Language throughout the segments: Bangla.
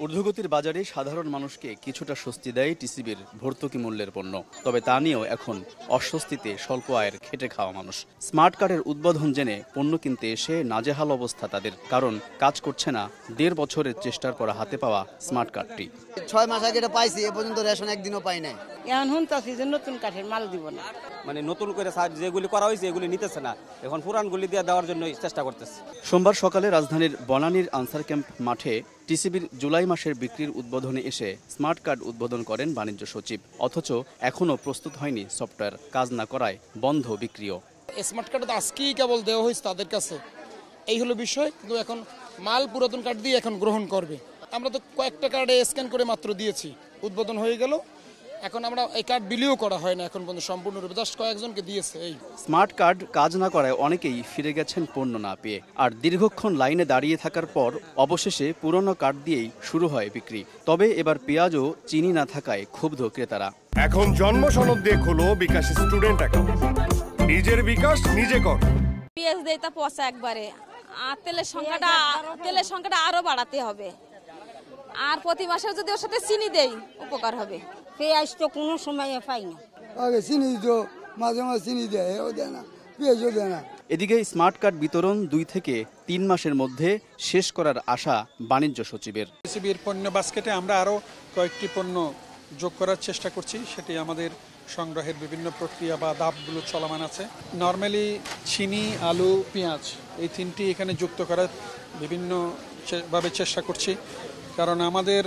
ঊর্ধ্বগতির বাজারে সাধারণ মানুষকে কিছুটা স্বস্তি দেয় টিসিবির ভর্তুকি মূল্যের পণ্য। তবে তা নিয়েও এখন অস্বস্তিতে স্বল্প আয়ের খেটে খাওয়া মানুষ। স্মার্ট কার্ডের উদ্বোধন জেনে পণ্য কিনতে এসে নাজেহাল অবস্থা তাদের, কারণ কাজ করছে না ১.৫ বছরের চেষ্টার পর হাতে পাওয়া স্মার্ট কার্ডটি। ৬ মাস আগে এটা পাইছি, এ পর্যন্ত রেশন একদিনও পাই নাই। এখন হুনতাছি যে নতুন কাঠের মাল দিব না, মানে নতুন করে যেগুলি করা হয়েছে এগুলি নিতেছে না, এখন পুরানগুলি দিয়ে দেওয়ার জন্য চেষ্টা করতেছে। সোমবার সকালে রাজধানীর বনানীর আনসার ক্যাম্প মাঠে টিসিবির জুলাই মাসের বিক্রির উদ্বোধনে এসে স্মার্ট কার্ড উদ্বোধন করেন বাণিজ্য সচিব। অথচ এখনও প্রস্তুত হয়নি সফটওয়্যার, কাজ না করায় বন্ধ বিক্রিও। স্মার্ট কার্ড তো আজকেই কেবল দেওয়া হয়েছে তাদের কাছে, এই হলো বিষয়। কিন্তু এখন মাল পুরাতন কার্ড দিয়ে এখন গ্রহণ করবে। আমরা তো কয়েকটা কার্ডে স্ক্যান করে মাত্র দিয়েছি, উদ্বোধন হয়ে গেল। এখন আমরা এই কার্ড বিলিও করা হয় না এখন পর্যন্ত সম্পূর্ণরূপে, জাস্ট কয়েকজনকে দিয়েছে। এই স্মার্ট কার্ড কাজ না করায় অনেকেই ফিরে গেছেন পণ্য না পেয়ে। আর দীর্ঘক্ষণ লাইনে দাঁড়িয়ে থাকার পর অবশেষে পুরনো কার্ড দিয়েই শুরু হয় বিক্রি। তবে এবার পেঁয়াজ ও চিনি না থাকায় ক্ষুব্ধ ক্রেতারা। এখন জন্ম সনদ দিয়ে খোলো বিকাশ স্টুডেন্ট অ্যাকাউন্ট, নিজের বিকাশ নিজে কর। পেঁয়াজ দেয় তা পচা একবারে, আর তেলের সংখ্যাটা আরো বাড়াতে হবে। আর প্রতি মাসে যদি ওর সাথে চিনি দেই উপকার হবে। পেঁয়াজ তো কোনো সময় পাই না। আগে চিনি তো মাঝে মাঝে চিনি দেয়, ও দেয় না, পেঁয়াজও দেয় না। এদিকে স্মার্ট কার্ড বিতরণ 2 থেকে 3 মাসের মধ্যে শেষ করার আশা বাণিজ্য সচিবের। টিসিবির পণ্য বাস্কেটে আমরা আরও কয়েকটি পণ্য যোগ করার চেষ্টা করছি, সেটি আমাদের সংগ্রহের বিভিন্ন প্রক্রিয়া বা ধাপগুলো চলমান আছে। নর্মালি চিনি, আলু, পেঁয়াজ এই তিনটি এখানে যুক্ত করার বিভিন্নভাবে চেষ্টা করছি, কারণ আমাদের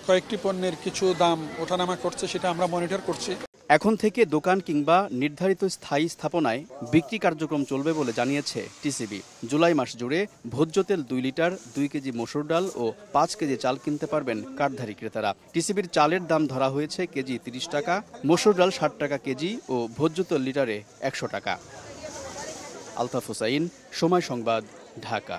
কয়েকটি পণ্যের কিছু দাম ওঠানামা করছে, সেটা আমরা মনিটর করছি। এখন থেকে দোকান কিংবা নির্ধারিত স্থায়ী স্থাপনায় বিক্রি কার্যক্রম চলবে বলে জানিয়েছে টিসিবি। জুলাই মাস জুড়ে ভোজ্য তেল 2 লিটার, 2 কেজি মসুর ডাল ও 5 কেজি চাল কিনতে পারবেন কার্ডধারী ক্রেতারা। টিসিবির চালের দাম ধরা হয়েছে কেজি 30 টাকা, মসুর ডাল 60 টাকা কেজি ও ভোজ্য তেল লিটারে 100 টাকা। আলতাফ হোসাইন, সময় সংবাদ, ঢাকা।